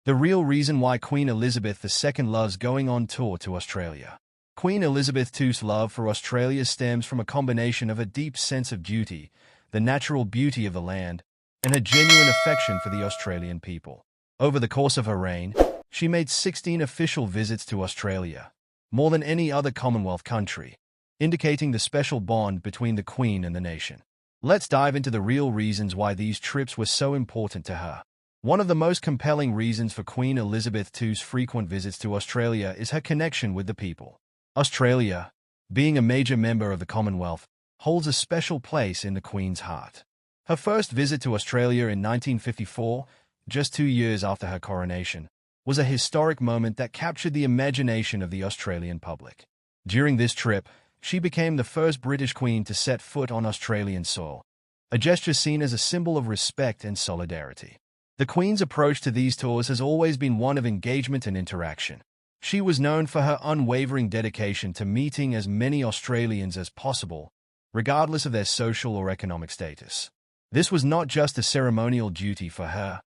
The real reason why Queen Elizabeth II loves going on tour to Australia. Queen Elizabeth II's love for Australia stems from a combination of a deep sense of duty, the natural beauty of the land, and a genuine affection for the Australian people. Over the course of her reign, she made 16 official visits to Australia, more than any other Commonwealth country, indicating the special bond between the Queen and the nation. Let's dive into the real reasons why these trips were so important to her. One of the most compelling reasons for Queen Elizabeth II's frequent visits to Australia is her connection with the people. Australia, being a major member of the Commonwealth, holds a special place in the Queen's heart. Her first visit to Australia in 1954, just 2 years after her coronation, was a historic moment that captured the imagination of the Australian public. During this trip, she became the first British Queen to set foot on Australian soil, a gesture seen as a symbol of respect and solidarity. The Queen's approach to these tours has always been one of engagement and interaction. She was known for her unwavering dedication to meeting as many Australians as possible, regardless of their social or economic status. This was not just a ceremonial duty for her.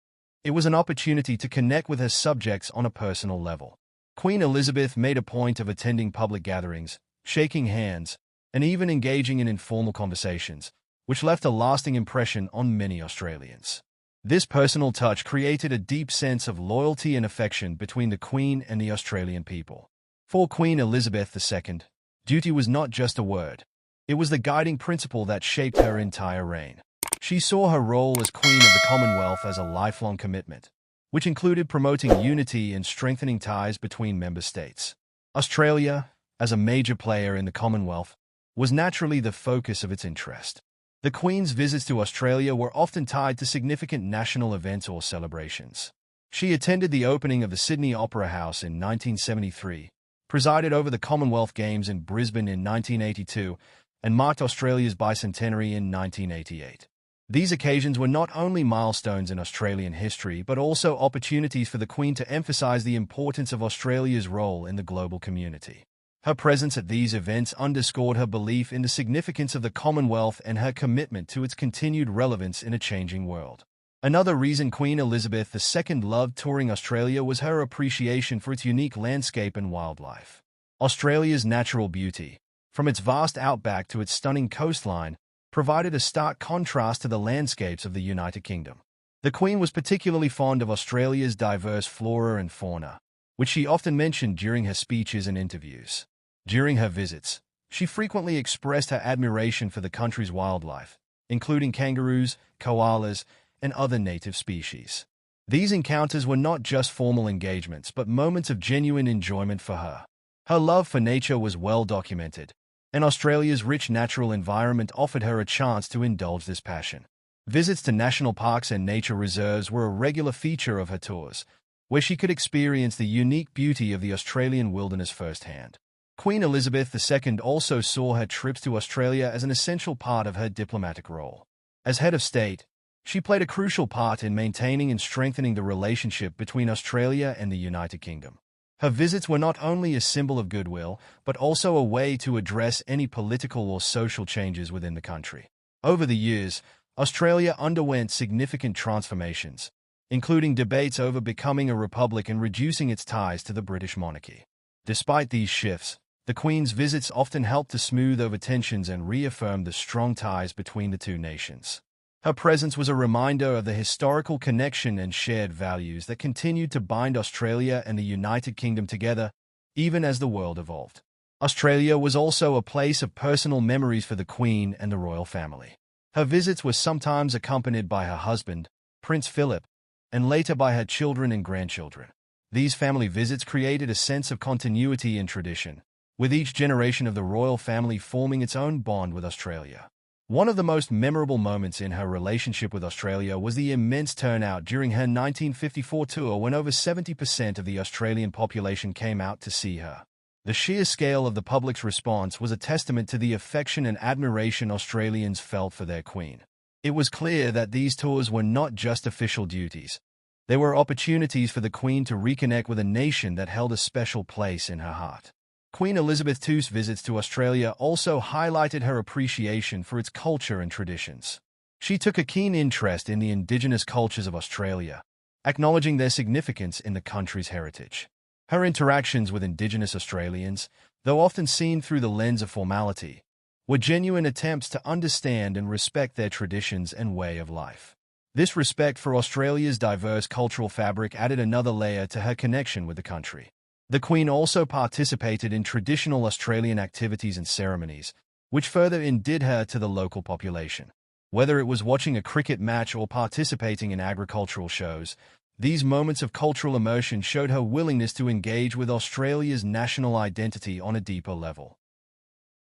It was an opportunity to connect with her subjects on a personal level. Queen Elizabeth made a point of attending public gatherings, shaking hands, and even engaging in informal conversations, which left a lasting impression on many Australians. This personal touch created a deep sense of loyalty and affection between the Queen and the Australian people. For Queen Elizabeth II, duty was not just a word. It was the guiding principle that shaped her entire reign. She saw her role as Queen of the Commonwealth as a lifelong commitment, which included promoting unity and strengthening ties between member states. Australia, as a major player in the Commonwealth, was naturally the focus of its interest. The Queen's visits to Australia were often tied to significant national events or celebrations. She attended the opening of the Sydney Opera House in 1973, presided over the Commonwealth Games in Brisbane in 1982, and marked Australia's bicentenary in 1988. These occasions were not only milestones in Australian history but also opportunities for the Queen to emphasise the importance of Australia's role in the global community. Her presence at these events underscored her belief in the significance of the Commonwealth and her commitment to its continued relevance in a changing world. Another reason Queen Elizabeth II loved touring Australia was her appreciation for its unique landscape and wildlife. Australia's natural beauty, from its vast outback to its stunning coastline, provided a stark contrast to the landscapes of the United Kingdom. The Queen was particularly fond of Australia's diverse flora and fauna, which she often mentioned during her speeches and interviews. During her visits, she frequently expressed her admiration for the country's wildlife, including kangaroos, koalas, and other native species. These encounters were not just formal engagements but moments of genuine enjoyment for her. Her love for nature was well documented, and Australia's rich natural environment offered her a chance to indulge this passion. Visits to national parks and nature reserves were a regular feature of her tours, where she could experience the unique beauty of the Australian wilderness firsthand. Queen Elizabeth II also saw her trips to Australia as an essential part of her diplomatic role. As head of state, she played a crucial part in maintaining and strengthening the relationship between Australia and the United Kingdom. Her visits were not only a symbol of goodwill, but also a way to address any political or social changes within the country. Over the years, Australia underwent significant transformations, including debates over becoming a republic and reducing its ties to the British monarchy. Despite these shifts, the Queen's visits often helped to smooth over tensions and reaffirm the strong ties between the two nations. Her presence was a reminder of the historical connection and shared values that continued to bind Australia and the United Kingdom together, even as the world evolved. Australia was also a place of personal memories for the Queen and the royal family. Her visits were sometimes accompanied by her husband, Prince Philip, and later by her children and grandchildren. These family visits created a sense of continuity and tradition, with each generation of the royal family forming its own bond with Australia. One of the most memorable moments in her relationship with Australia was the immense turnout during her 1954 tour when over 70% of the Australian population came out to see her. The sheer scale of the public's response was a testament to the affection and admiration Australians felt for their Queen. It was clear that these tours were not just official duties. They were opportunities for the Queen to reconnect with a nation that held a special place in her heart. Queen Elizabeth II's visits to Australia also highlighted her appreciation for its culture and traditions. She took a keen interest in the indigenous cultures of Australia, acknowledging their significance in the country's heritage. Her interactions with Indigenous Australians, though often seen through the lens of formality, were genuine attempts to understand and respect their traditions and way of life. This respect for Australia's diverse cultural fabric added another layer to her connection with the country. The Queen also participated in traditional Australian activities and ceremonies, which further endeared her to the local population. Whether it was watching a cricket match or participating in agricultural shows, these moments of cultural immersion showed her willingness to engage with Australia's national identity on a deeper level.